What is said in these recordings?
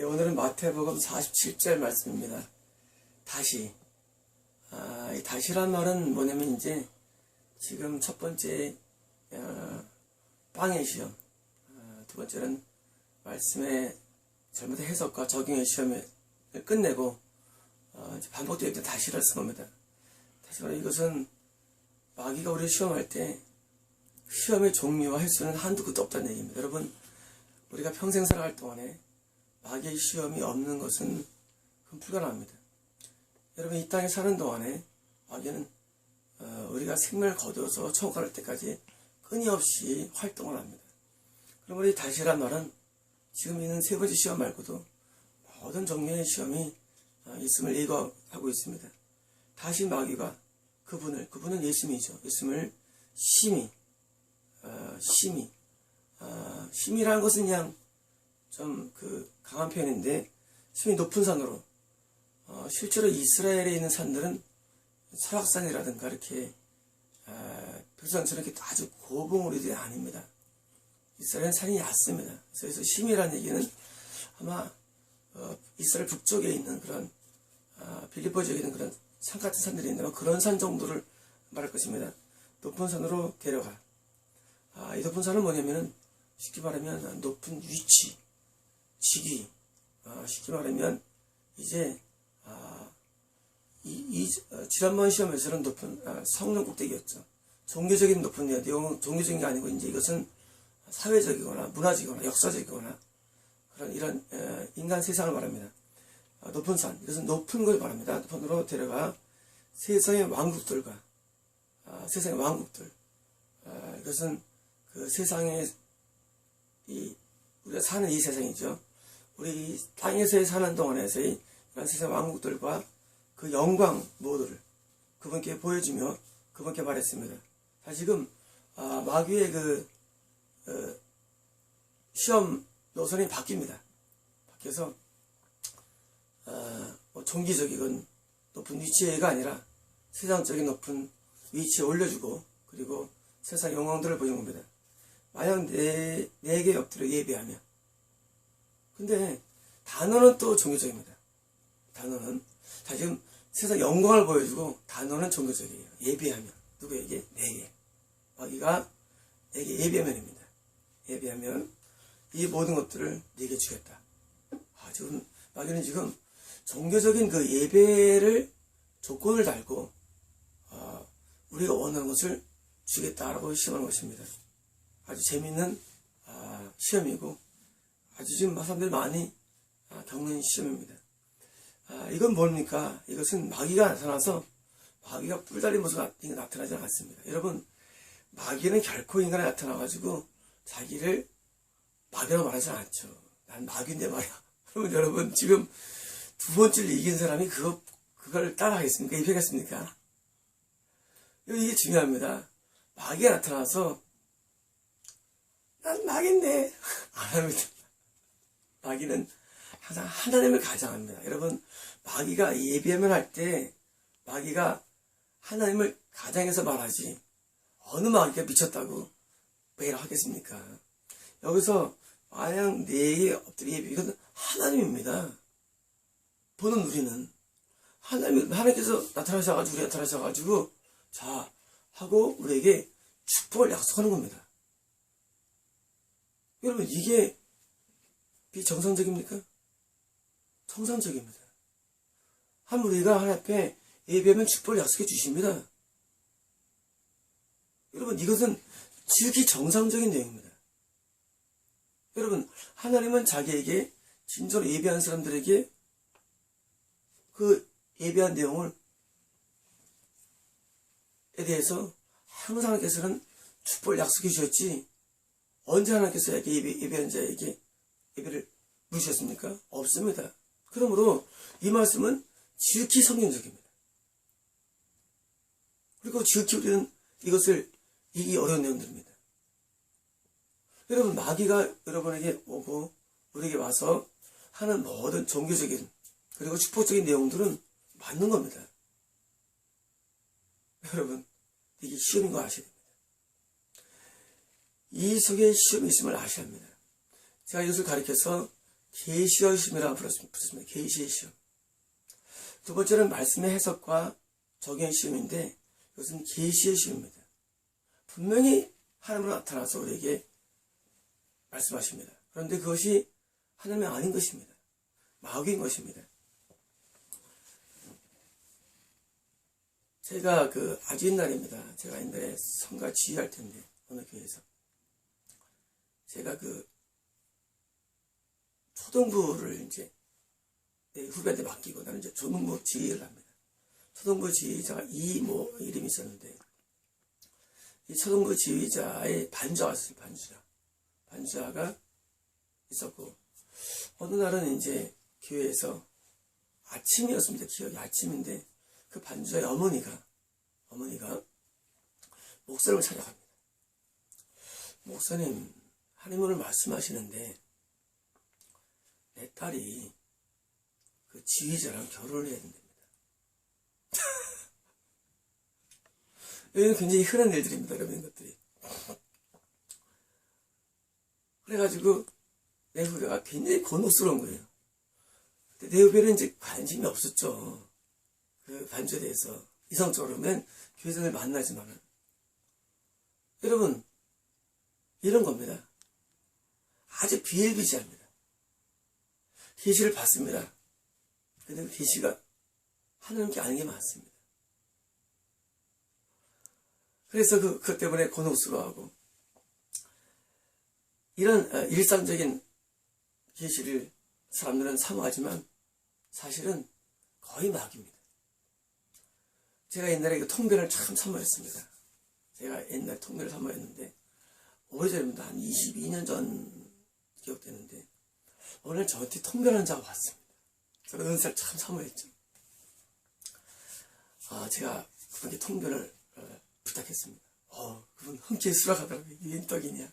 오늘은 마태복음 47절 말씀입니다. 다시. 이 다시란 말은 뭐냐면 이제 지금 첫 번째 빵의 시험, 두 번째는 말씀의 잘못된 해석과 적용의 시험을 끝내고 이제 반복되어 있던 다시를 쓴 겁니다. 다시 말해 이것은 마귀가 우리를 시험할 때 시험의 종류와 횟수는 한두 끝도 없다는 얘기입니다. 여러분, 우리가 평생 살아갈 동안에 마귀의 시험이 없는 것은 불가능합니다. 여러분, 이 땅에 사는 동안에 마귀는 우리가 생명을 거두어서 천국 갈 때까지 끊임없이 활동을 합니다. 그럼 우리 다시란 말은 지금 있는 세 번째 시험 말고도 모든 종류의 시험이 있음을 예고하고 있습니다. 다시 마귀가 그분은 예수님이죠. 예수님을 심이라는 것은 그냥 좀 강한 표현인데, 심이 높은 산으로, 실제로 이스라엘에 있는 산들은 설악산이라든가 이렇게 백두산처럼 이렇게 아주 고봉우리들이 아닙니다. 이스라엘은 산이 얕습니다. 그래서 심이라는 얘기는 아마 이스라엘 북쪽에 있는 그런 빌립보 지역에 있는 그런 산 같은 산들이 있는데 그런 산 정도를 말할 것입니다. 높은 산으로 데려가. 이 높은 산은 뭐냐면은 쉽게 말하면 높은 위치, 직위, 쉽게 말하면 이제 지난번 시험에서는 높은 성령 꼭대기였죠. 종교적인 높은 내용, 종교적인 게 아니고 이제 이것은 사회적이거나 문화적이거나 역사적이거나 그런 이런 인간 세상을 말합니다. 높은 산, 이것은 높은 걸 말합니다. 높은으로 데려가 세상의 왕국들과 세상의 왕국들, 이것은 그 세상에 우리가 사는 이 세상이죠. 우리 땅에서의 사는 동안에서의 이런 세상 왕국들과 그 영광 모두를 그분께 보여주며 그분께 말했습니다. 지금 마귀의 시험 노선이 바뀝니다. 바뀌어서 종기적이건 높은 위치가 아니라 세상적인 높은 위치에 올려주고 그리고 세상 영광들을 보여준 겁니다. 만약 내게 엎드려 예배하며. 근데 단어는 또 종교적입니다. 단어는 지금 세상 영광을 보여주고 단어는 종교적이에요. 예배하며. 누구에게? 내게. 마귀가 내게 예배하면입니다. 예배하면 이 모든 것들을 내게 주겠다. 지금 마귀는 지금 종교적인 그 예배를 조건을 달고 우리가 원하는 것을 주겠다라고 시험하는 것입니다. 아주 재미있는 시험이고 아주 지금 사람들이 많이 겪는 시험입니다. 이건 뭡니까? 이것은 마귀가 나타나서 마귀가 뿔달린 모습으로 나타나지 않았습니다. 여러분, 마귀는 결코 인간에 나타나가지고 자기를 마귀라고 말하지 않죠. 난 마귀인데 말이야. 그러면 여러분, 지금 두 번째를 이긴 사람이 그걸 따라하겠습니까? 입히겠습니까? 이게 중요합니다. 마귀가 나타나서 난 마귀인데 안 합니다. 마귀는 항상 하나님을 가장합니다. 여러분, 마귀가 예비하면 할 때 마귀가 하나님을 가장해서 말하지 어느 마귀가 미쳤다고 매일 하겠습니까? 여기서 만약 내게 엎드려 예비, 이건 하나님입니다. 보는 우리는 하나님께서 나타나셔가지고 우리 나타나셔가지고 자 하고 우리에게 축복을 약속하는 겁니다. 여러분, 이게 비정상적입니까? 정상적입니다. 우리가 하나님 앞에 예배하면 축복을 약속해 주십니다. 여러분, 이것은 지극히 정상적인 내용입니다. 여러분, 하나님은 자기에게 진정으로 예배한 사람들에게 그 예배한 내용을 대해서 항상 하나님께서는 축복을 약속해 주셨지 언제 하나님께서 예배한 자에게 예배를 물으셨습니까? 없습니다. 그러므로 이 말씀은 지극히 성경적입니다. 그리고 지극히 우리는 이것을 이기 어려운 내용들입니다. 여러분, 마귀가 여러분에게 오고 우리에게 와서 하는 모든 종교적인 그리고 축복적인 내용들은 맞는 겁니다. 여러분, 이게 시험인 거 아셔야 됩니다. 이 속에 시험이 있음을 아셔야 합니다. 제가 이것을 가리켜서 계시의 시험이라고 부르습니다. 계시의 시험. 두 번째는 말씀의 해석과 적용의 시험인데 이것은 계시의 시험입니다. 분명히 하나님으로 나타나서 우리에게 말씀하십니다. 그런데 그것이 하나님이 아닌 것입니다. 마귀인 것입니다. 제가 아주 옛날입니다. 제가 옛날에 성가 지휘할 텐데 어느 교회에서 제가 초등부를 이제 내 후배한테 맡기고 나는 이제 중등부 지휘를 합니다. 초등부 지휘자가 이모 이름이 있었는데 이 초등부 지휘자의 반주가 있었어요. 반주가 있었고 어느 날은 이제 교회에서 아침이었습니다. 기억이 아침인데 그 반주자의 어머니가 목사님을 찾아갑니다. 목사님, 하나님 오늘 말씀하시는데 내 딸이 그 지휘자랑 결혼을 해야 된답니다. 이건 굉장히 흔한 일들입니다. 여러분, 이런 것들이. 그래가지고 내 후배가 굉장히 곤혹스러운 거예요. 근데 내 후배는 이제 관심이 없었죠. 그 반주에 대해서. 이성적으로는 교회생을 만나지만은. 여러분, 이런 겁니다. 아주 비일비재합니다. 계시를 받습니다. 근데 그 계시가 하나님께 아는 게 많습니다. 그래서 그것 때문에 곤혹스러워하고 이런 일상적인 계시를 사람들은 사모하지만 사실은 거의 마귀입니다. 제가 옛날에 통변을 참 사모했습니다. 제가 옛날에 통변을 사모했는데 오래전입니다. 한 22년 전 기억되는데 오늘 저한테 통변하는 자가 왔습니다. 저는 은사를 참 사모했죠. 제가 그분께 통변을 부탁했습니다. 그분 흔쾌히 수락하더라고요. 이게 떡이냐.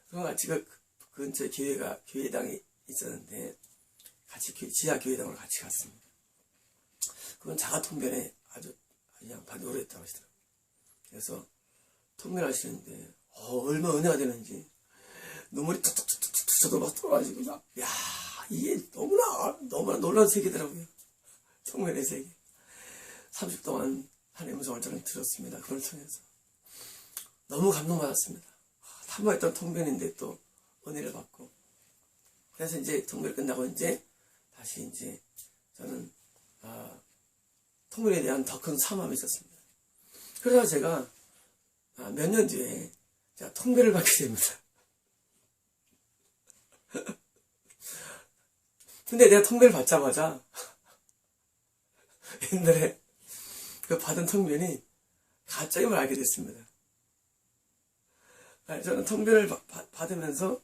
그럼 같이 그 근처에 교회당이 있었는데 같이 지하 교회당으로 같이 갔습니다. 그건 자가 통변에 아주 양반이 오래 했다고 하시더라고요. 그래서 통변하시는데 얼마나 은혜가 되는지 눈물이 툭툭툭툭 저도 막 떨어가지고 이게 너무나 놀라운 세계더라고요. 통변의 세계. 30 동안 하나님의 음성을 저는 들었습니다. 그걸 통해서 너무 감동받았습니다. 탐구했던 통변인데 또 은혜를 받고 그래서 이제 통변이 끝나고 이제 다시 이제 저는 통변에 대한 더 큰 사모함이 있었습니다. 그래서 제가 몇 년 뒤에 제가 통변을 받게 됩니다. 근데 내가 통변을 받자마자 옛날에 그 받은 통변이 가짜임을 알게 됐습니다. 저는 통변을 받으면서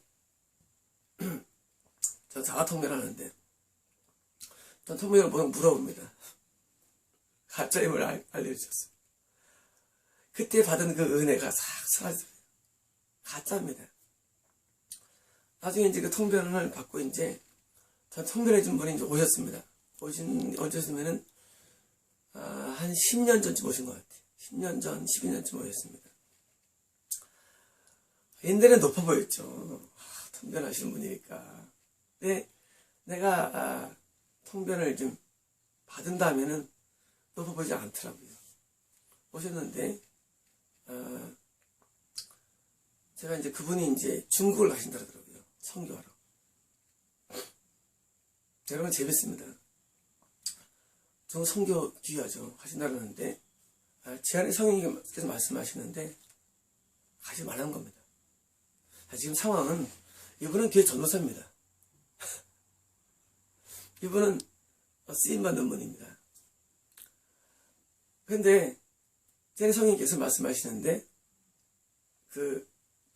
저 자가 통변하는데 전 통변을 물어봅니다. 가짜임을 알려주셨어요. 그때 받은 그 은혜가 싹 사라져요. 가짜입니다. 나중에 이제 그 통변을 받고 이제 전 통변해준 분이 이제 오셨습니다. 오셨으면은 한 10년 전쯤 오신 것 같아요. 10년 전, 12년쯤 오셨습니다. 옛날에는 높아 보였죠. 통변하시는 분이니까. 근데 내가 통변을 좀 받은다면은 높아 보이지 않더라고요. 오셨는데 제가 이제 그분이 이제 중국을 가신다 그러더라고요. 선교하러. 여러분 재밌습니다. 저 선교 귀하죠. 하신다 그러는데 제 안에 성령님께서 말씀하시는데 가지 말라는 겁니다. 지금 상황은 이분은 교회 전도사입니다. 이분은 쓰임받는 분입니다. 그런데 제 안에 성령님께서 말씀하시는데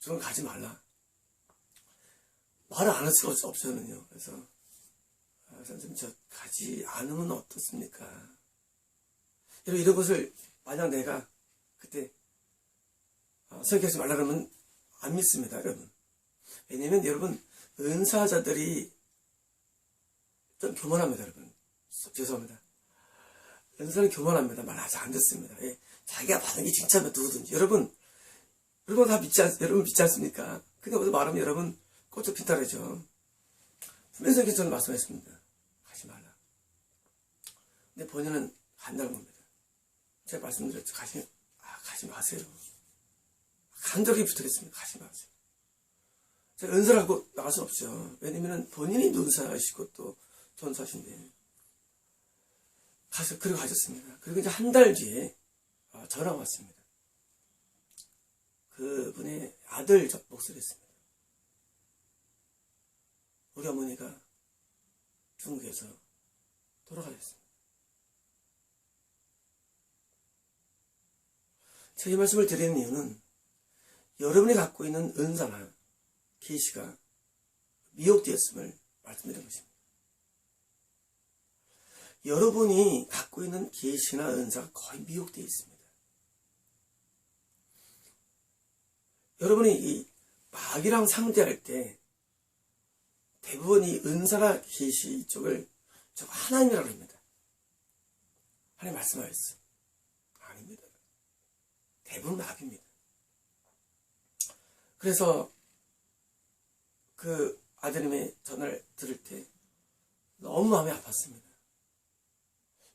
저는 가지 말라. 말을 안 할 수가 없잖아요. 그래서 선생님 저 가지 않으면 어떻습니까? 여러분 이런 것을 만약 내가 그때 선교하지 말라 그러면 안 믿습니다. 여러분. 왜냐면 여러분 은사자들이 좀 교만합니다. 여러분. 죄송합니다. 은사는 교만합니다. 말 아직 안 듣습니다. 자기가 받은 게 진짜면 누구든지. 여러분 다 여러분 믿지 않습니까? 근데 어디 말하면 여러분 꽃을 핀다래죠. 수면성에서 저는 말씀했습니다. 가지 말라. 근데 본인은 간다는 겁니다. 제가 말씀드렸죠. 가지 마세요. 간절히 부탁했습니다. 가지 마세요. 제가 은사라고 나갈 수 없죠. 왜냐면 본인이 은사하시고 또 전사하신데. 그리고 가셨습니다. 그리고 이제 한 달 뒤에 전화가 왔습니다. 그분의 아들 목소리였습니다. 우리 어머니가 중국에서 돌아가셨습니다. 제가 이 말씀을 드리는 이유는 여러분이 갖고 있는 은사나 계시가 미혹되었음을 말씀드리는 것입니다. 여러분이 갖고 있는 계시나 은사가 거의 미혹되어 있습니다. 여러분이 이 마귀랑 상대할 때 대부분 이 은사나 계시 쪽을 저거 하나님이라고 합니다. 하나님 말씀하셨어요. 아닙니다. 대부분 마귀입니다. 그래서 그 아드님의 전화를 들을 때 너무 마음이 아팠습니다.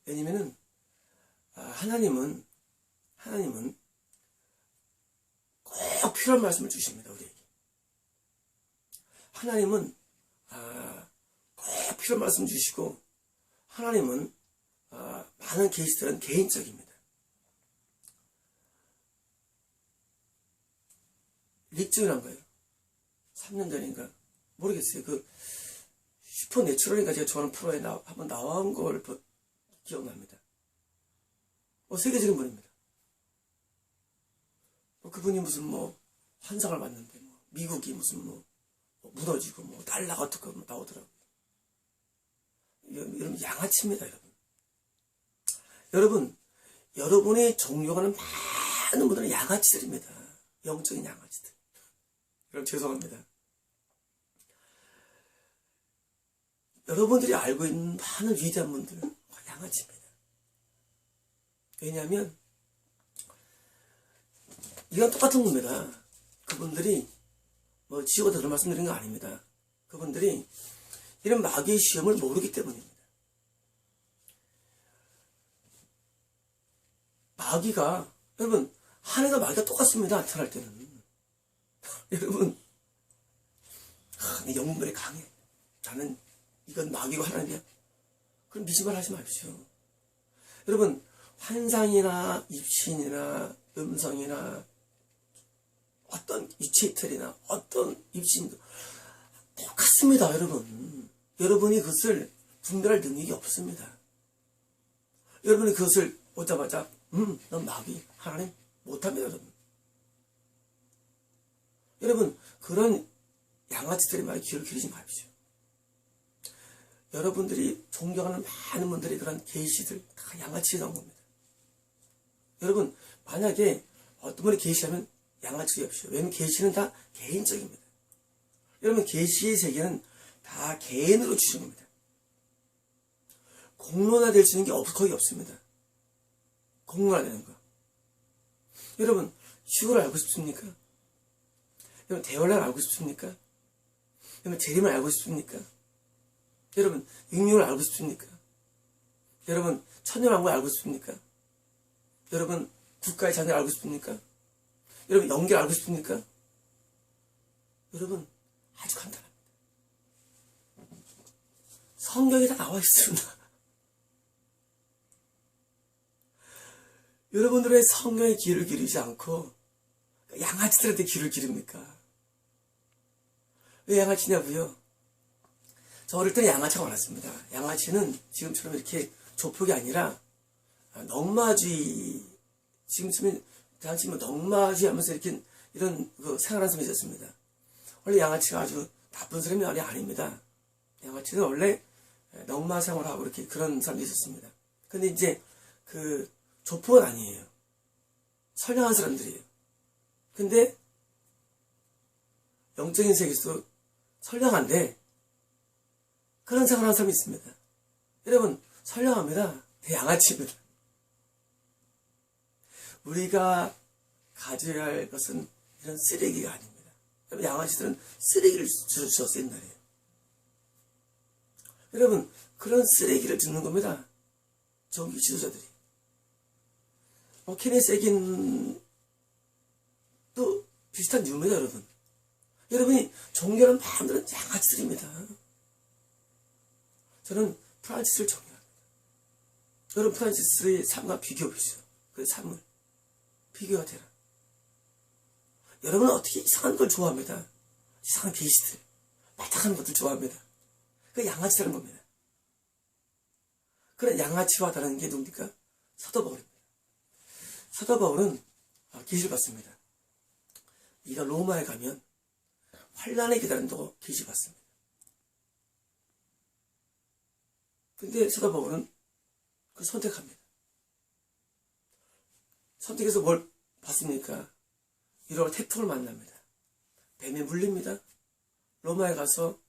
왜냐면은 하나님은 꼭 필요한 말씀을 주십니다. 우리에게. 하나님은 꼭 필요한 말씀 주시고 하나님은 많은 계시들은 개인적입니다. 릭중이란 거예요. 3년 전인가 모르겠어요. 그 슈퍼내추럴인가 제가 좋아하는 프로에 한번 나온 걸 기억납니다. 세계적인 분입니다. 그분이 무슨 환상을 봤는데 미국이 무슨 무너지고 달러가 어떻게 나오더라고요. 여러분 양아치입니다. 여러분이 존경하는 많은 분들은 양아치들입니다. 영적인 양아치들. 여러분 죄송합니다. 여러분들이 알고 있는 많은 위대한 분들은 양아치입니다. 왜냐하면 이건 똑같은 겁니다. 그분들이 지옥에다 그런 말씀드린 거 아닙니다. 그분들이 이런 마귀의 시험을 모르기 때문입니다. 여러분 하늘과 마귀가 똑같습니다. 나타날 때는. 여러분 내 영문별이 강해. 나는 이건 마귀고 하나님이야. 그럼 미지말 하지 마십시오. 여러분 환상이나 입신이나 음성이나 어떤 유체이틀이나 어떤 입신도 똑같습니다. 여러분이 그것을 분별할 능력이 없습니다. 여러분이 그것을 보자마자 넌 마귀 하나님 못합니다. 여러분 그런 양아치들의 말에 귀를 기울이지 마십시오. 여러분들이 존경하는 많은 분들이 그런 계시들 다 양아치에 나온 겁니다. 여러분 만약에 어떤 분이 계시하면 양아치 없이요. 왜냐하면 계시는 다 개인적입니다. 여러분 계시의 세계는 다 개인으로 주신 겁니다. 공론화될 수 있는 게 거의 없습니다. 공론화되는 거. 여러분 휴거를 알고 싶습니까? 여러분 대원을 알고 싶습니까? 여러분 재림을 알고 싶습니까? 여러분 육육을 알고 싶습니까? 여러분 천년왕국을 알고 싶습니까? 여러분 국가의 자녀를 알고 싶습니까? 여러분 연결 알고 싶습니까? 여러분 아주 간단합니다. 성경에 다 나와 있습니다. 여러분들의 성경에 귀를 기르지 않고 양아치들한테 귀를 기릅니까? 왜 양아치냐고요? 저 어릴 때 양아치가 많았습니다. 양아치는 지금처럼 이렇게 조폭이 아니라 넉마주의, 지금쯤은 당시 넉마주의 하면서 이렇게 이런 생활하는 사람이 있었습니다. 원래 양아치가 아주 나쁜 사람이 아닙니다. 양아치는 원래 넉마 생활하고 이렇게 그런 사람이 있었습니다. 근데 이제 조폭은 아니에요. 선량한 사람들이에요. 근데 영적인 세계에서도 선량한데 그런 생활하는 사람이 있습니다. 여러분 선량합니다. 대양아치입니다. 우리가 가져야 할 것은 이런 쓰레기가 아닙니다. 여러분 양아치들은 쓰레기를 주셨어요. 옛날에. 여러분, 그런 쓰레기를 듣는 겁니다. 종교 지도자들이. 케네스 에긴도 비슷한 이유입니다, 여러분. 여러분이 존경하는 마음들은 양아치들입니다. 저는 프란치스를 존경합니다. 여러분, 프란치스의 삶과 비교해 보시죠. 그 삶을. 비교가 되라. 여러분은 어떻게 이상한 걸 좋아합니다. 이상한 계시들, 마땅한 것들 좋아합니다. 그 양아치라는 겁니다. 그런 양아치와 다른 게 누굽니까? 사도 바울입니다. 사도 바울은 계시를 받습니다. 네가 로마에 가면 환란에 기다린다고 계시 받습니다. 근데 사도 바울은 그 선택합니다. 선택해서 뭘 받습니까? 1월 태풍을 만납니다. 뱀에 물립니다. 로마에 가서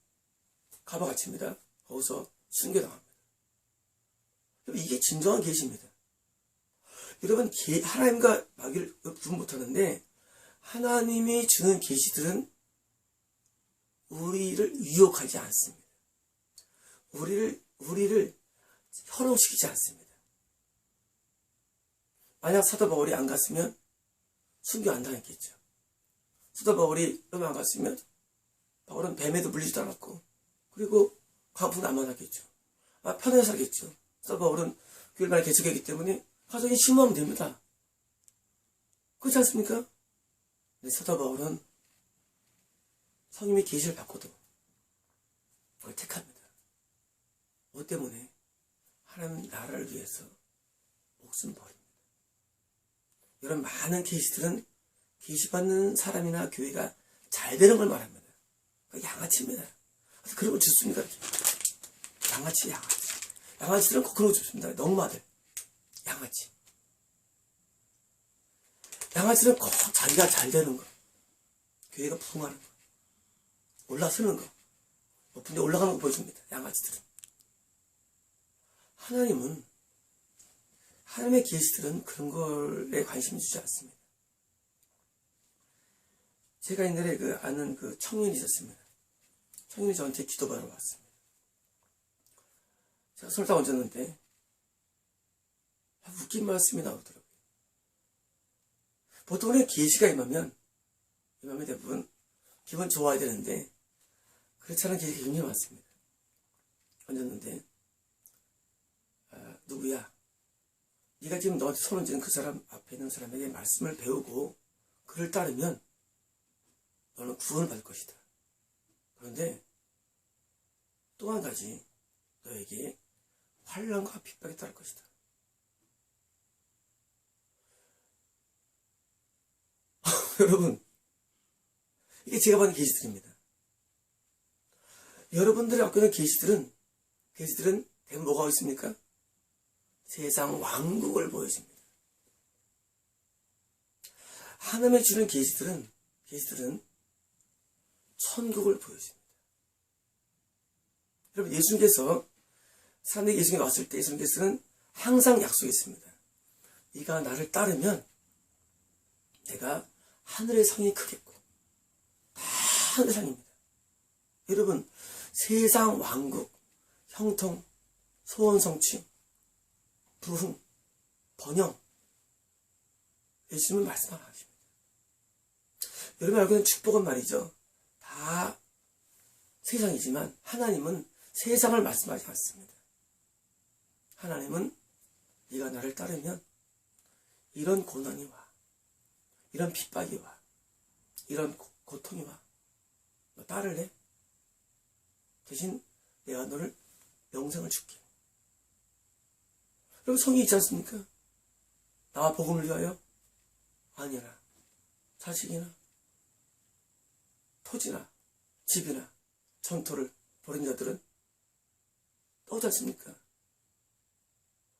가봐갇힙니다. 거기서 순교당합니다. 이게 진정한 계시입니다. 여러분, 하나님과 마귀를 구분 못하는데 하나님이 주는 계시들은 우리를 유혹하지 않습니다. 우리를 현혹시키지 않습니다. 만약 사도 바울이 안 갔으면 순교 안 당했겠죠. 사도 바울이 로마 안 갔으면 바울은 뱀에도 물리지도 않았고, 그리고 광풍도 안 만났겠죠. 편하게 살겠죠. 사도 바울은 교회를 많이 개척했기 때문에 가정이 침범하면 됩니다. 그렇지 않습니까? 근데 사도 바울은 성님의 계시를 받고도 그걸 택합니다. 뭐 때문에? 하나님 나라를 위해서 목숨 버립니다. 이런 많은 계시들은 계시받는 사람이나 교회가 잘 되는 걸 말합니다. 양아치입니다. 그런 걸 줍습니까? 양아치. 양아치들은 꼭 그런 걸 줍습니다. 넉마들. 양아치. 양아치는 꼭 자기가 잘 되는 거. 교회가 부흥하는 거. 올라서는 거. 높은 데 올라가는 거 보여줍니다. 양아치들은. 하나님의 계시들은 그런 걸에 관심 주지 않습니다. 제가 옛날에 아는 청년이 있었습니다. 청년이 저한테 기도받으러 왔습니다. 제가 설탕 얹었는데 웃긴 말씀이 나오더라고요. 보통은 계시가 임하면 대부분 기분 좋아야 되는데 그렇지 않은 계시가 굉장히 많습니다. 얹었는데 누구야? 네가 지금 너한테 손 얹은 그 사람 앞에 있는 사람에게 말씀을 배우고 그를 따르면 너는 구원을 받을 것이다. 그런데 또 한 가지, 너에게 환난과 핍박이 따를 것이다. 여러분, 이게 제가 받는 계시들입니다. 여러분들이 갖고 있는 계시들은 대부분 뭐가 있습니까? 세상 왕국을 보여줍니다. 하나님의 주는 계시들은 천국을 보여줍니다. 여러분, 예수님께서 사람들이 예수님께 왔을 때 예수님께서는 항상 약속했습니다. 네가 나를 따르면 내가 하늘의 성이 크겠고 다 하늘의 성입니다. 여러분, 세상 왕국, 형통, 소원 성취, 부흥, 번영, 예수님은 말씀 안 하십니다. 여러분 알고 있는 축복은 말이죠. 다 세상이지만 하나님은 세상을 말씀하지 않습니다. 하나님은 네가 나를 따르면 이런 고난이 와, 이런 핍박이 와, 이런 고통이 와. 너 따를래? 대신 내가 너를 영생을 줄게. 여러분, 성이 있지 않습니까? 나와 복음을 위하여 아니라 자식이나 토지나 집이나 전토를 벌인 자들은 떠오지 않습니까?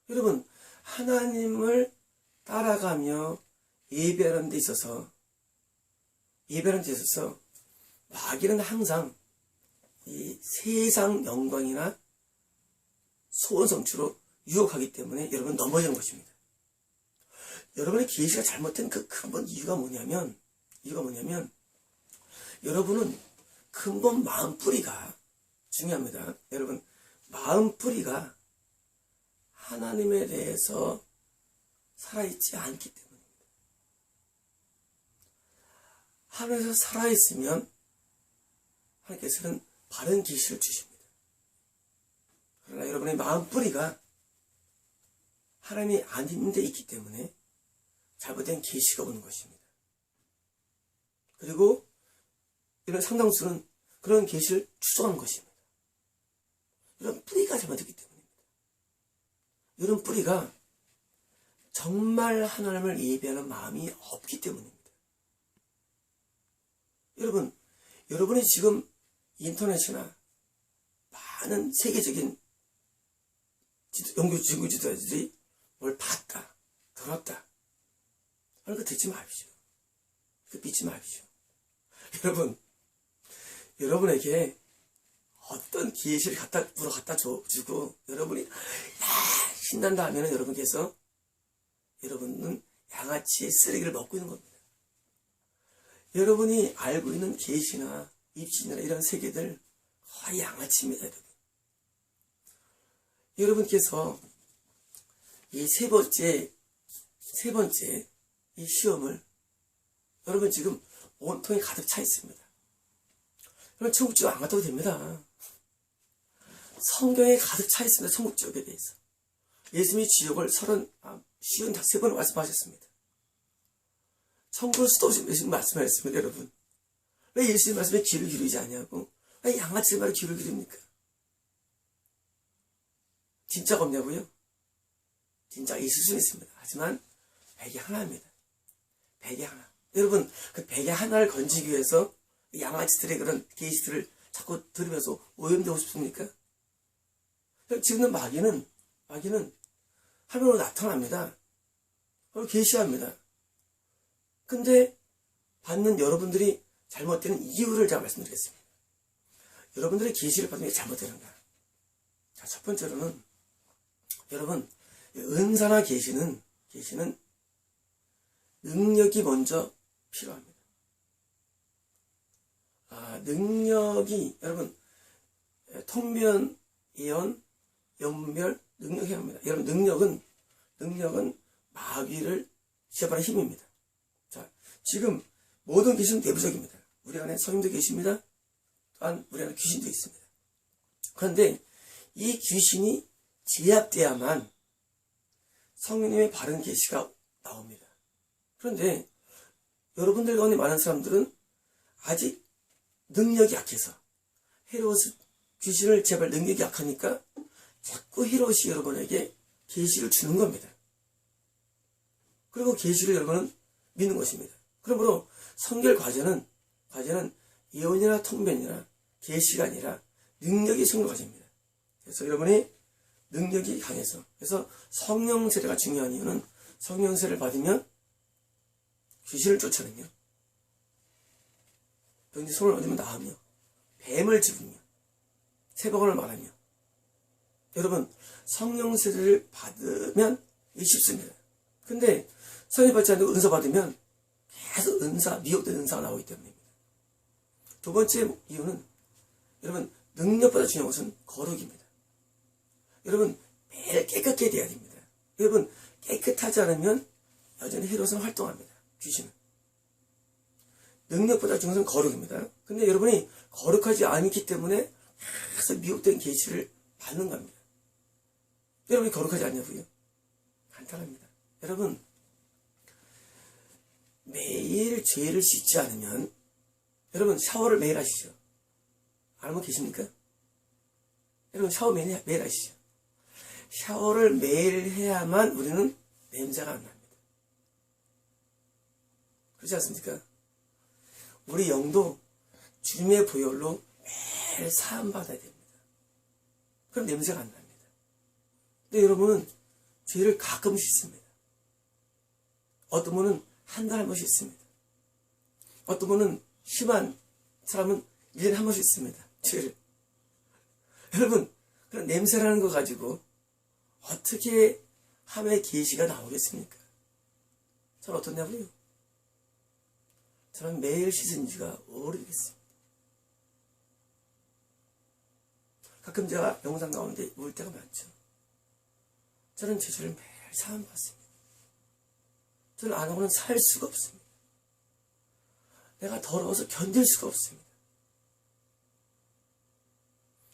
여러분, 하나님을 따라가며 예배하는 데 있어서 마귀는 항상 이 세상 영광이나 소원 성취로 유혹하기 때문에 여러분 넘어지는 것입니다. 여러분의 계시가 잘못된 그 근본 이유가 뭐냐면 여러분은 근본 마음뿌리가 중요합니다. 여러분, 마음 뿌리가 하나님에 대해서 살아있지 않기 때문입니다. 하나님에서 살아있으면 하나님께서는 바른 계시를 주십니다. 그러나 여러분의 마음 뿌리가 하나님이 아닌 데 있기 때문에 잘못된 계시가 오는 것입니다. 그리고 이런 상당수는 그런 계시를 추정하는 것입니다. 이런 뿌리가 잘못됐기 때문입니다. 이런 뿌리가 정말 하나님을 예배하는 마음이 없기 때문입니다. 여러분이 지금 인터넷이나 많은 세계적인 연구 지도자들이 뭘 봤다, 들었다 하는 거 듣지 마십시오. 그 믿지 마십시오. 여러분에게 어떤 계시를 갖다 주고 여러분이 신난다 하면 여러분은 양아치의 쓰레기를 먹고 있는 겁니다. 여러분이 알고 있는 계시나 입신이나 이런 세계들 거의 양아치입니다. 여러분께서 이 세 번째 이 시험을 여러분 지금 온통에 가득 차 있습니다. 여러분 천국 지옥 안 갔다고 됩니다. 성경에 가득 차 있습니다. 천국 지옥에 대해서. 예수님이 지옥을 53번 말씀하셨습니다. 천국을 수도 없이 예수님 말씀하셨습니다. 여러분 왜 예수님 말씀에 귀를 기울이지 않냐고, 왜 양아치 말에 귀를 기울입니까? 진짜가 없냐고요? 진짜가 있을 수는 있습니다. 하지만 백이 하나입니다. 백이 하나. 여러분 그 백의 하나를 건지기 위해서 양아치들의 그런 계시들을 자꾸 들으면서 오염되고 싶습니까? 지금 마귀는 하늘로 나타납니다. 계시합니다. 근데 받는 여러분들이 잘못되는 이유를 제가 말씀드리겠습니다. 여러분들의 계시를 받는 게 잘못되는가? 자, 첫 번째로는 여러분 은사나 계시는 능력이 먼저 필요합니다. 능력이 여러분 통변, 예언, 연멸, 능력이 합니다. 여러분 능력은 마귀를 시합하는 힘입니다. 자, 지금 모든 계시는 내부적입니다. 우리 안에 성인도 계십니다. 또한 우리 안에 귀신도 있습니다. 그런데 이 귀신이 제압돼야만 성령님의 바른 계시가 나옵니다. 그런데 여러분들 가운데 많은 사람들은 아직 능력이 약해서 헤롯이 귀신을 제발 능력이 약하니까 자꾸 헤롯이 여러분에게 계시를 주는 겁니다. 그리고 계시를 여러분은 믿는 것입니다. 그러므로 성결 과제는 예언이나 통변이나 계시가 아니라 능력이 성결 과제입니다. 그래서 여러분이 능력이 강해서, 그래서 성령 세례가 중요한 이유는 성령 세례를 받으면 귀신을 쫓아내며 병지 손을 얹으면 나으며 뱀을 집으며 세번을 말하며, 여러분 성령 세례를 받으면 이게 쉽습니다. 근데 성령 받지 않고 은사 받으면 계속 미혹된 은사가 나오기 때문입니다. 두 번째 이유는 여러분 능력보다 중요한 것은 거룩입니다. 여러분 매일 깨끗게 돼야 됩니다. 여러분 깨끗하지 않으면 여전히 헤롯은 활동합니다. 귀신은. 능력보다 중요한 것은 거룩입니다. 근데 여러분이 거룩하지 않기 때문에 계속 미혹된 계시를 받는 겁니다. 여러분이 거룩하지 않냐고요? 간단합니다. 여러분 매일 죄를 씻지 않으면, 여러분 샤워를 매일 하시죠? 안 하고 계십니까? 여러분 샤워 매일 하시죠? 샤워를 매일 해야만 우리는 냄새가 안 납니다. 그렇지 않습니까? 우리 영도 주님의 보혈로 매일 사함받아야 됩니다. 그럼 냄새가 안 납니다. 근데 여러분은 죄를 가끔 씻습니다. 어떤 분은 한 달에 한 번씩 씻습니다. 어떤 분은 심한 사람은 1년에 한 번씩 씻습니다. 죄를. 여러분 그런 냄새라는 거 가지고 어떻게 하나님의 계시가 나오겠습니까? 저는 어떻냐고요? 저는 매일 씻은 지가 오래됐습니다. 가끔 제가 영상 가운데 울 때가 많죠. 저는 제 죄를 매일 사함받습니다. 저는 안 하고는 살 수가 없습니다. 내가 더러워서 견딜 수가 없습니다.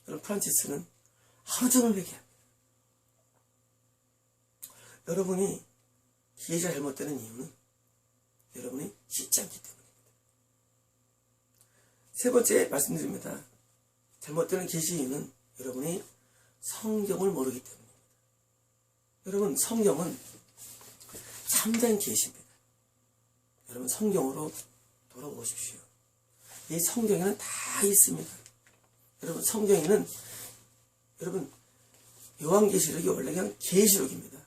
여러분, 프란치스는 하루 종일 회개합니다. 여러분이 기회가 잘못되는 이유는 여러분이 씻지 않기 때문입니다. 세 번째 말씀드립니다. 잘못되는 계시 이유는 여러분이 성경을 모르기 때문입니다. 여러분, 성경은 참된 계시입니다. 여러분, 성경으로 돌아오십시오. 이 성경에는 다 있습니다. 여러분, 성경에는 여러분 요한계시록이 원래 그냥 계시록입니다.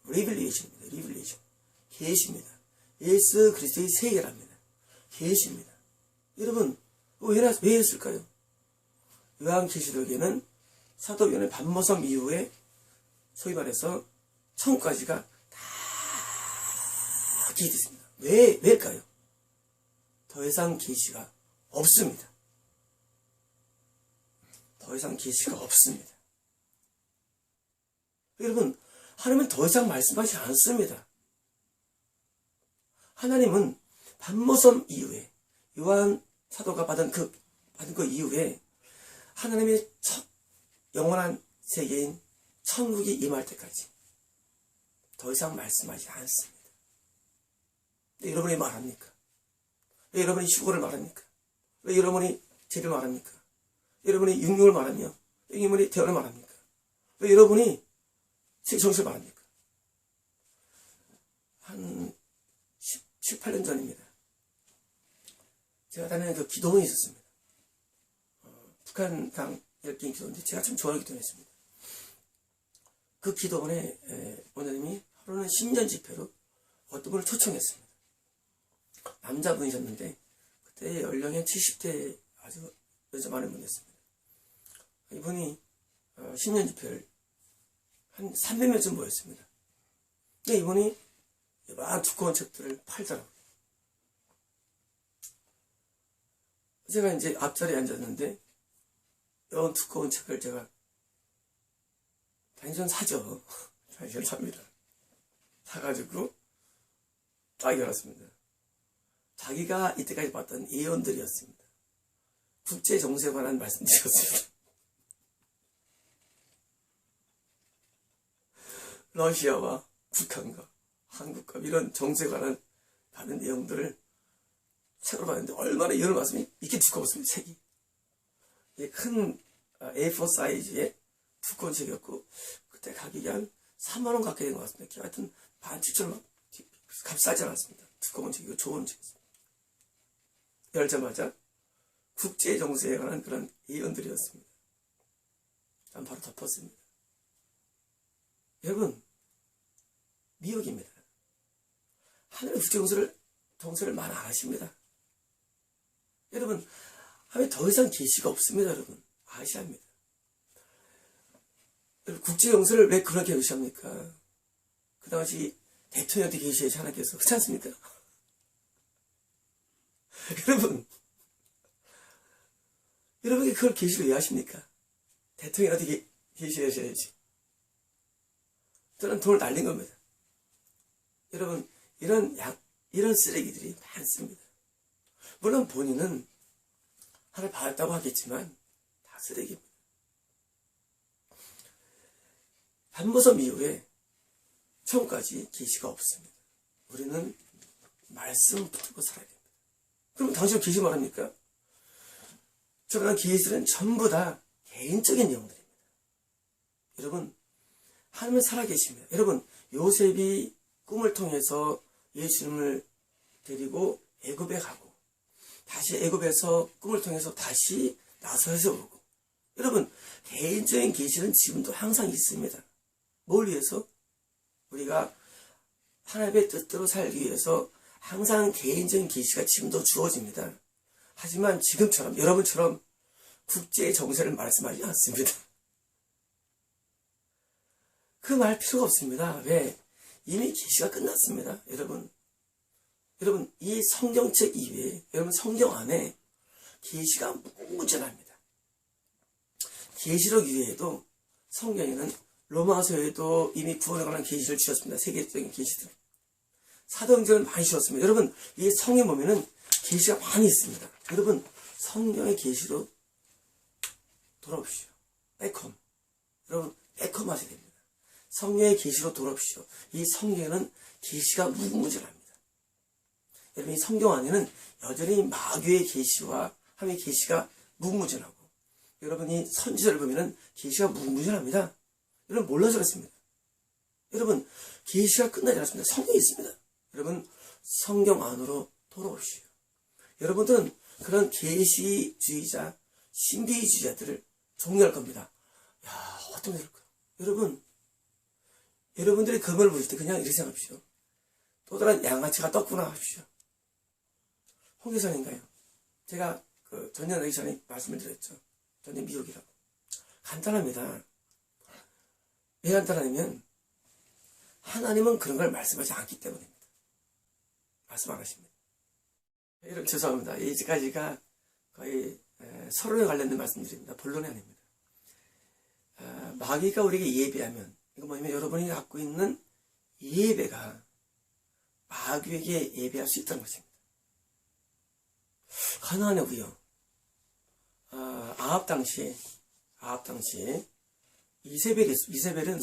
리빌레이션입니다. 리빌레이션. 계시입니다. 예수 그리스도의 세계랍니다. 계시입니다. 여러분, 왜 했을까요? 요한계시록에는 사도 요한의 반모섬 이후에 소위 말해서 천국까지가 다 기록됐습니다. 왜일까요? 더 이상 계시가 없습니다. 더 이상 계시가 없습니다. 여러분, 하나님은 더 이상 말씀하지 않습니다. 하나님은 반모섬 이후에 요한 사도가 받은 그 이후에 하나님의 첫 영원한 세계인 천국이 임할 때까지 더 이상 말씀하지 않습니다. 왜 여러분이 말합니까? 왜 여러분이 휴거를 말합니까? 왜 여러분이 죄를 말합니까? 여러분이 육육을 말하며 왜 여러분이 대언을 말합니까? 왜 여러분이 정신을 말합니까? 한 18년 전입니다. 제가 다니는 그 기도원이 있었습니다. 북한당 열띤 기도원인데 제가 참 좋아하는 기도원이었습니다. 그 기도원에 원장님이 하루는 신년 집회로 어떤 분을 초청했습니다. 남자분이셨는데 그때 연령이 70대 아주 여자 많은 분이었습니다. 이분이 신년 집회를 한 300명쯤 모였습니다. 근데 이분이 많은 두꺼운 책들을 팔더라고요. 제가 이제 앞자리에 앉았는데 이런 두꺼운 책을 제가 단전 사죠. 단전 삽니다. 사가지고 딱 열었습니다. 자기가 이때까지 봤던 예언들이었습니다. 국제 정세에 관한 말씀드렸습니다. 러시아와 북한과 한국과 이런 정세에 관한 다른 내용들을 책으로 봤는데 얼마나 예언을 말씀이 이렇게 두꺼웠습니다. 책이. 큰 A4 사이즈의 두꺼운 책이었고 그때 가격이 한 3만 원 가까이 된 것 같습니다. 하여튼 반치처럼 값싸지 않았습니다. 두꺼운 책이고 좋은 책이었습니다. 열자마자 국제 정세에 관한 그런 예언들이었습니다. 전 바로 덮었습니다. 여러분, 미혹입니다. 하나님의 국제 정세를 말 안 하십니다. 여러분, 하나님 더 이상 계시가 없습니다. 여러분, 아셔야 합니다. 국제 정세를 왜 그렇게 계시합니까? 그 당시 대통령한테 계시해야지 하나님께서. 그렇지 않습니까? 여러분이 그걸 계시를 왜 하십니까? 대통령한테 계시하셔야지. 저는 돈을 날린 겁니다. 여러분, 이런 쓰레기들이 많습니다. 물론 본인은 하나를 받았다고 하겠지만 다 쓰레기입니다. 반모섬 이후에 처음까지 계시가 없습니다. 우리는 말씀 붙들고 살아야 됩니다. 그럼 당신은 계시 말합니까? 저런 계시는 전부 다 개인적인 내용들입니다. 여러분, 하나님은 살아계십니다. 여러분, 요셉이 꿈을 통해서 예수님을 데리고 애굽에 가고 다시 애굽에서 꿈을 통해서 다시 나서에서 오고 여러분, 개인적인 계시는 지금도 항상 있습니다. 뭘 위해서? 우리가 하나님의 뜻대로 살기 위해서 항상 개인적인 계시가 지금도 주어집니다. 하지만 지금처럼 여러분처럼 국제 정세를 말씀하지 않습니다. 그 말 필요가 없습니다. 왜? 이미 계시가 끝났습니다. 여러분, 이 성경책 이외에 여러분 성경 안에 계시가 무궁무진합니다. 계시록 이외에도 성경에는 로마서에도 이미 구원에 관한 계시를 주셨습니다. 세계적인 계시들. 사도행전을 많이 주셨습니다. 여러분, 이 성에 보면은 계시가 많이 있습니다. 여러분, 성경의 계시로 돌아오십시오. 백홈. 여러분, 백홈 하셔야 됩니다. 성경의 계시로 돌아오십시오. 이 성경에는 계시가 무궁무진합니다. 여러분, 이 성경 안에는 여전히 마귀의 계시와 하나님의 계시가 무궁무진하고, 여러분이 선지자를 보면은 계시가 무궁무진합니다. 여러분, 몰라서 그렇습니다. 여러분, 계시가 끝나지 않았습니다. 성경이 있습니다. 여러분, 성경 안으로 돌아오십시오. 여러분들은 그런 계시주의자, 신비주의자들을 종료할 겁니다. 야, 어떤 일일까요? 여러분, 여러분들이 그걸 보실 때 그냥 이렇게 생각하십시오. 또 다른 양아치가 떴구나 하십시오. 홍계선인가요? 제가 전년 하기 전에 말씀을 드렸죠. 전년 미혹이라고. 간단합니다. 왜 간단하냐면 하나님은 그런 걸 말씀하지 않기 때문입니다. 말씀 안 하십니다. 여러분, 죄송합니다. 이제까지가 거의 서론에 관련된 말씀드립니다. 본론이 아닙니다. 마귀가 우리에게 예배하면, 이거 뭐냐면 여러분이 갖고 있는 예배가 마귀에게 예배할 수 있다는 것입니다. 가나안이고요. 아합 당시 이세벨은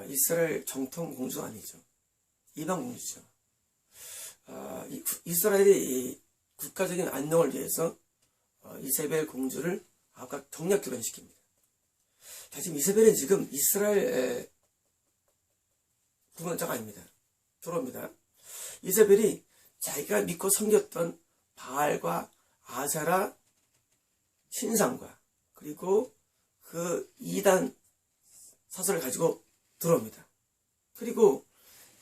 이스라엘 정통 공주가 아니죠. 이방 공주죠. 이스라엘의 국가적인 안녕을 위해서 이세벨 공주를 아합과 정략 결혼시킵니다. 자, 지금 이세벨은 지금 이스라엘 구원자가 아닙니다. 들어옵니다. 이세벨이 자기가 믿고 섬겼던 바알과 아세라 신상과 그리고 그 이단 사설을 가지고 들어옵니다. 그리고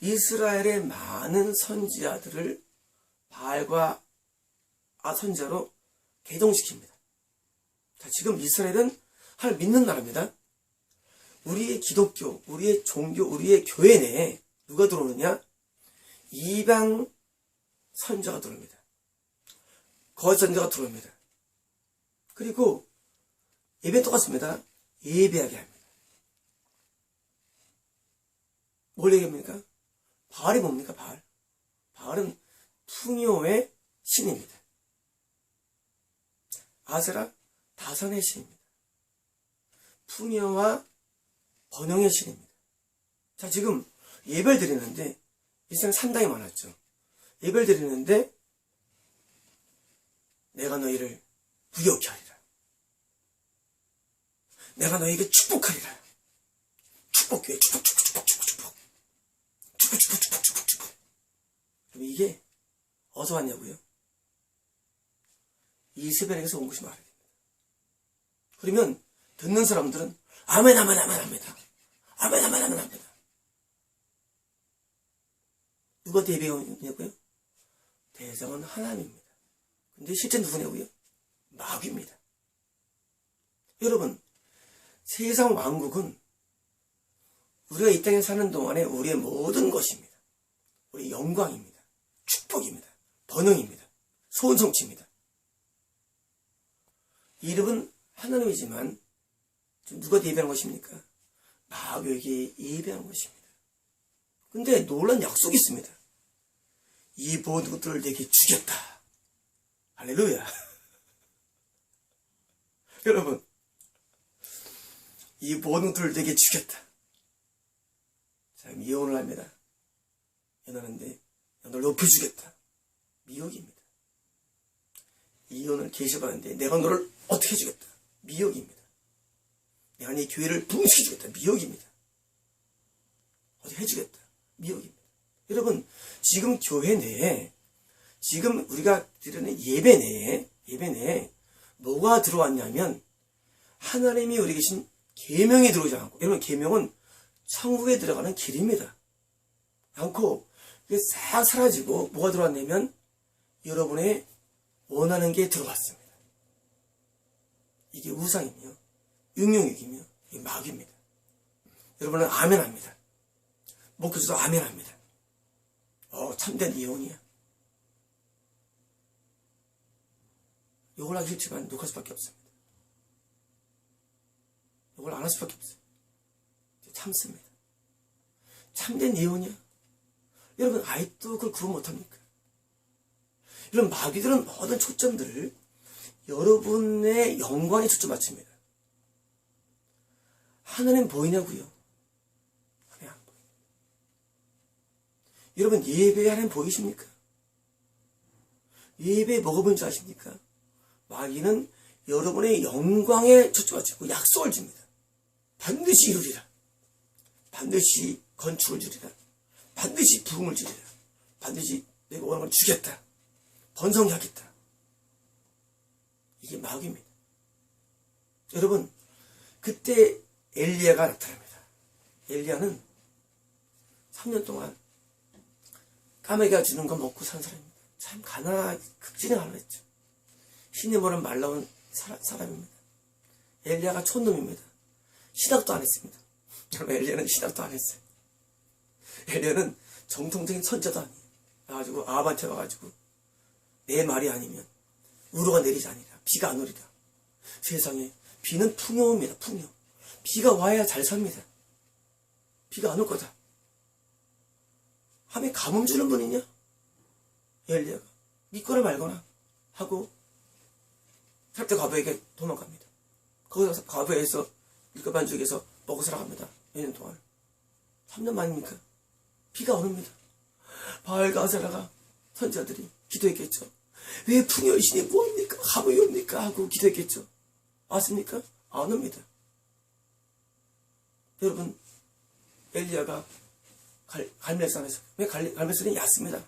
이스라엘의 많은 선지자들을 바알과 선지자로 개종시킵니다. 자, 지금 이스라엘은 하나님 믿는 나라입니다. 우리의 기독교, 우리의 종교, 우리의 교회 내에 누가 들어오느냐? 이방 선지자가 들어옵니다. 거짓 선지자가 들어옵니다. 그리고 예배는 똑같습니다. 예배하게 합니다. 뭘 얘기합니까? 바알이 뭡니까? 바알은 풍요의 신입니다. 아세라 다산의 신입니다. 풍요와 번영의 신입니다. 자, 지금 예배를 드리는데 일생 상당히 많았죠. 예배를 드리는데 내가 너희를 부욕케 하리라. 내가 너희에게 축복하리라. 축복교회 축복. 그럼 이게 어디서 왔냐고요? 이세벨에게서 온 것이 말이에요. 그러면 듣는 사람들은 아멘 합니다. 누가 대변이냐고요? 대상은 하나님입니다. 근데 실제 누구냐고요? 마귀입니다. 여러분, 세상 왕국은 우리가 이 땅에 사는 동안에 우리의 모든 것입니다. 우리의 영광입니다. 축복입니다. 번영입니다. 소원성취입니다. 이름은 하나님이지만 지금 누가 예배하는 것입니까? 마귀에게 예배하는 것입니다. 근데 놀란 약속이 있습니다. 이 모든 것들을 내게 주겠다. 할렐루야. 여러분, 이 모든 것들을 내게 주겠다. 자, 이혼을 합니다. 연하는데 너를 높여주겠다. 미혹입니다. 이혼을 계시하는데 내가 너를 어떻게 해주겠다. 미혹입니다. 내가 네 교회를 붕괴시켜주겠다. 미혹입니다. 어떻게 해주겠다. 미혹입니다. 여러분, 지금 교회 내에, 지금 우리가 드리는 예배 내에 뭐가 들어왔냐면 하나님이 우리 계신 계명이 들어오지 않고, 여러분, 계명은 천국에 들어가는 길입니다. 않고 이게 싹 사라지고 뭐가 들어왔냐면 여러분의 원하는 게 들어왔습니다. 이게 우상이며 육룡이며 이게 마귀입니다. 여러분은 아멘합니다. 목회자도 아멘합니다. 참된 이혼이야. 욕을 하기 싫지만 욕할 수밖에 없습니다. 이걸 안 할 수밖에 없어요. 참습니다. 참된 예언이야. 여러분, 아직도 그걸 구분 못합니까? 이런 마귀들은 모든 초점들을 여러분의 영광에 초점 맞춥니다. 하나님 보이냐고요? 하나님 안 보여요. 여러분, 예배에 하나님 보이십니까? 예배에 뭐가 보이는지 아십니까? 마귀는 여러분의 영광에 초점 맞추고 약속을 줍니다. 반드시 이루리라. 반드시 건축을 주리라. 반드시 부흥을 주리라. 반드시 내가 원하는 걸 주겠다. 번성케 하겠다. 이게 마귀입니다. 여러분, 그때 엘리야가 나타납니다. 엘리야는 3년 동안 까마귀가 주는 거 먹고 산 사람입니다. 참 가난하게 극진히 가난했죠. 신이 모른 말라온 사람입니다. 엘리야가 촌놈입니다. 신학도 안 했습니다. 여러분, 엘리야는 신학도 안 했어요. 엘리야는 정통적인 선자도 아니에요. 그래가지고 아합한테 와가지고 내 말이 아니면 우로가 내리지 아니라 비가 안 오리라. 세상에 비는 풍요입니다. 풍요. 비가 와야 잘 삽니다. 비가 안 올 거다. 함에 가뭄 주는 분이냐? 엘리야가 믿거나 말거나 하고 살때 과부에게 도망갑니다. 거기서 과부에서 일급반죽에서 먹고 살아갑니다. 몇 년 동안. 3년 만입니까? 비가 옵니다. 바알과 아세라가 선자들이 기도했겠죠. 왜 풍요의 신이 뭐입니까? 가뭄이 옵니까? 하고 기도했겠죠. 왔습니까? 안 옵니다. 여러분, 엘리야가 갈멜산에서, 왜 갈멜산이 얕습니다.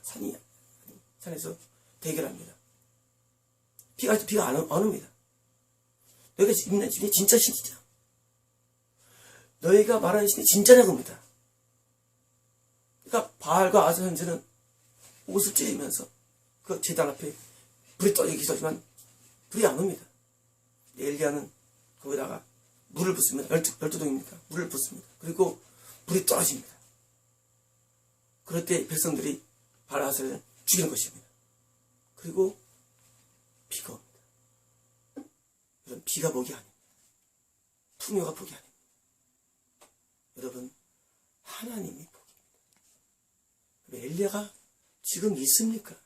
산에서 대결합니다. 비가 안 옵니다. 너희가 믿는 신이 진짜 신이냐? 너희가 말하는 신이 진짜냐고 봅니다. 그러니까 바알과 아세 현재는 옷을 찢으면서 그 제단 앞에 불이 떨어지기 시작하지만 불이 안 옵니다. 엘리야는 거기다가 물을 붓습니다. 12동입니까? 물을 붓습니다. 그리고 불이 떨어집니다. 그럴 때 백성들이 바알 아세를 죽이는 것입니다. 그리고 비가 옵니다. 여러분, 비가 복이 아닙니다. 풍요가 복이 아닙니다. 여러분, 하나님이 복입니다. 엘리야가 지금 있습니까?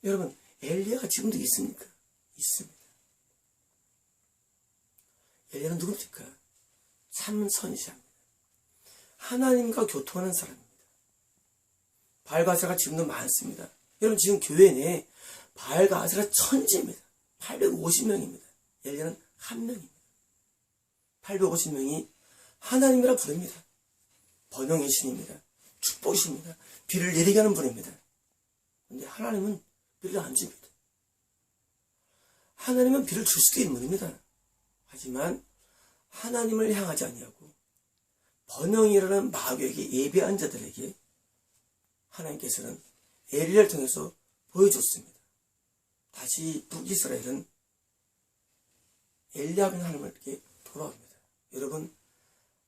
여러분, 엘리야가 지금도 있습니까? 있습니다. 엘리야는 누굽니까? 참 선지자입니다. 하나님과 교통하는 사람입니다. 바알과 아세라가 지금도 많습니다. 여러분, 지금 교회 내에 바알과 아세라 천지입니다. 850명입니다. 엘리야는 한 명입니다. 850명이 하나님이라 부릅니다. 번영의 신입니다. 축복이십니다. 비를 내리게 하는 분입니다. 그런데 하나님은 비를 안 줍니다. 하나님은 비를 줄 수도 있는 분입니다. 하지만 하나님을 향하지 아니하고 번영이라는 마귀에게 예배한 자들에게 하나님께서는 엘리야를 통해서 보여줬습니다. 다시 북이스라엘은 엘리야는 하나님께 돌아옵니다. 여러분,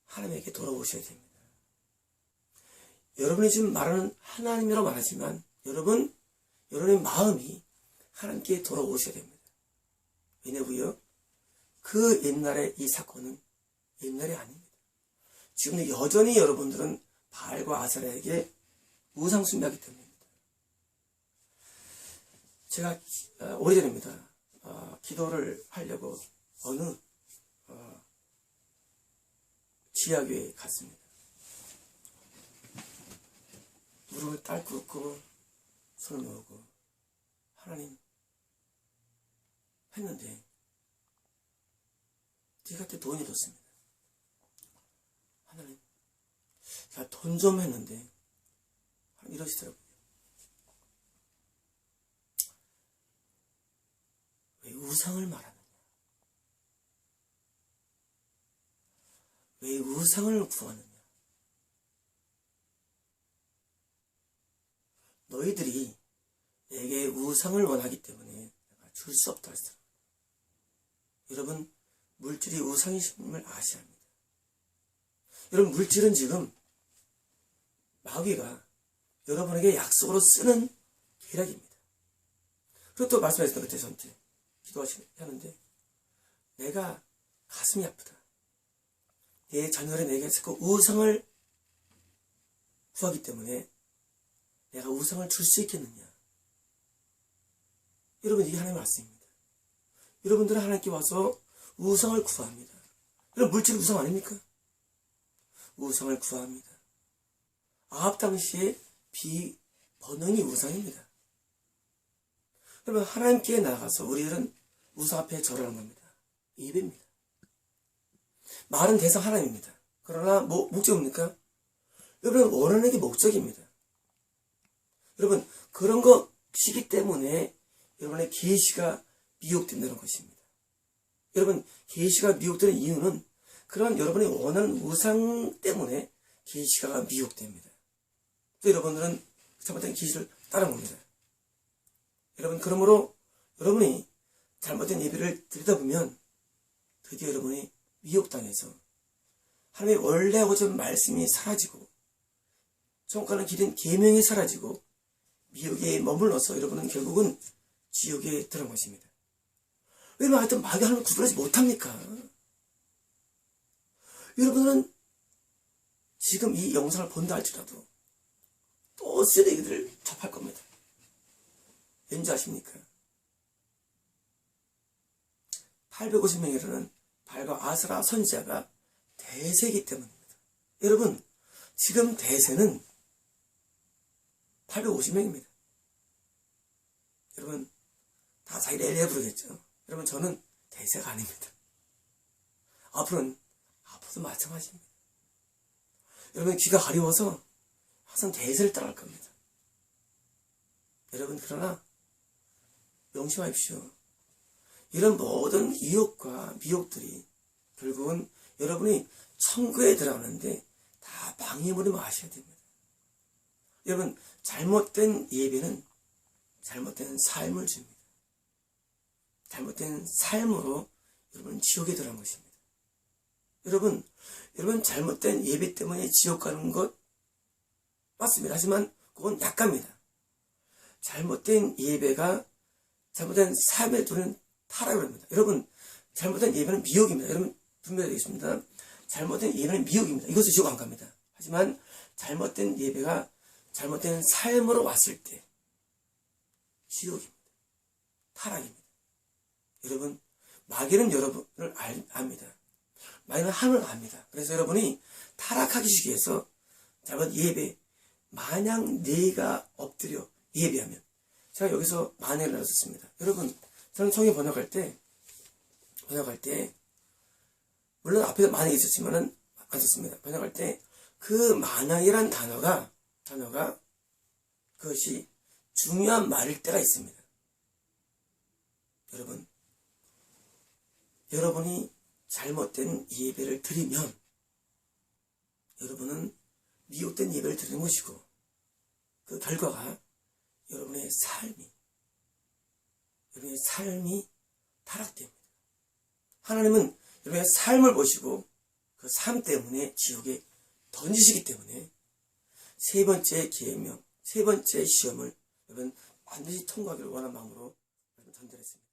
하나님에게 돌아오셔야 됩니다. 여러분이 지금 말하는 하나님이라고 말하지만 여러분의 마음이 하나님께 돌아오셔야 됩니다. 왜냐고요? 그 옛날의 이 사건은 옛날이 아닙니다. 지금 여전히 여러분들은 바알과 아세라에게 우상 숭배하기 때문입니다. 제가 오래전입니다. 기도를 하려고 어느 지하교회에 갔습니다. 무릎을 딸 꿇고 손을 모으고 하나님 했는데 제가 그때 돈이 줬습니다. 하나님, 제가 돈 좀 했는데 이러시더라고요. 왜 우상을 말하느냐? 왜 우상을 구하느냐? 너희들이 내게 우상을 원하기 때문에 내가 줄 수 없다 했어요. 여러분, 물질이 우상이심을 아셔야 합니다. 여러분, 물질은 지금 마귀가 여러분에게 약속으로 쓰는 계략입니다. 그리고 또 말씀하셨던 그때 저한테 기도하시는데 내가 가슴이 아프다. 내 자녀를 내게서 그 우상을 구하기 때문에 내가 우상을 줄 수 있겠느냐? 여러분, 이게 하나님의 말씀입니다. 여러분들은 하나님께 와서 우상을 구합니다. 여러분, 물질 우상 아닙니까? 우상을 구합니다. 아합 당시에 비번영이 우상입니다. 여러분, 하나님께 나가서 우리들은 우상 앞에 절하는 겁니다. 예배입니다. 말은 대상 하나님입니다. 그러나 목적이 뭡니까? 여러분, 원하는 게 목적입니다. 여러분, 그런 것이기 때문에 여러분의 계시가 미혹된다는 것입니다. 여러분, 계시가 미혹되는 이유는 그런 여러분이 원하는 우상 때문에 계시가 미혹됩니다. 또 여러분들은 잘못된 계시를 따라옵니다. 여러분, 그러므로 여러분이 잘못된 예배를 드리다 보면 드디어 여러분이 미혹당해서 하나님의 원래 하고자 하는 말씀이 사라지고 천국가는 길인 계명이 사라지고 미혹에 머물러서 여러분은 결국은 지옥에 들어간 것입니다. 왜 하여튼 마귀 하나님을 구별하지 못합니까? 여러분은 지금 이 영상을 본다 할지라도 또 쓰레기들을 접할 겁니다. 왠지 아십니까? 850명이라는 발과 아스라 선지자가 대세이기 때문입니다. 여러분, 지금 대세는 850명입니다. 여러분, 다 자기를 엘리야 부르겠죠. 여러분, 저는 대세가 아닙니다. 앞으로도 마찬가지입니다. 여러분, 귀가 가려워서 항상 대세를 따라갈 겁니다. 여러분, 그러나 명심하십시오. 이런 모든 유혹과 미혹들이 결국은 여러분이 천국에 들어가는데 다 방해물을 마셔야 됩니다. 여러분, 잘못된 예배는 잘못된 삶을 줍니다. 잘못된 삶으로 여러분 지옥에 들어간 것입니다. 여러분 잘못된 예배 때문에 지옥 가는 것 맞습니다. 하지만 그건 약합니다. 잘못된 예배가 잘못된 삶에 두는 타락을 합니다. 여러분, 잘못된 예배는 미혹입니다. 여러분, 분명히 되겠습니다. 잘못된 예배는 미혹입니다. 이것은 지옥 안 갑니다. 하지만 잘못된 예배가 잘못된 삶으로 왔을 때 지옥입니다. 타락입니다. 여러분, 마귀는 여러분을 압니다. 마귀는 하늘을 압니다. 그래서 여러분이 타락하기 위해서 잘못 예배, 만약 네가 엎드려 예배하면, 제가 여기서 만약을 넣었습니다. 여러분, 저는 성경 번역할 때 물론 앞에서 만약이 있었지만은 안 썼습니다. 번역할 때 그 만약이란 단어가 그것이 중요한 말일 때가 있습니다. 여러분이 잘못된 예배를 드리면 여러분은 미혹된 예배를 드리는 것이고 그 결과가 여러분의 삶이 타락됩니다. 하나님은 여러분의 삶을 보시고 그 삶 때문에 지옥에 던지시기 때문에 세 번째 계명, 세 번째 시험을 여러분 반드시 통과하기를 원하는 마음으로 던져냈습니다.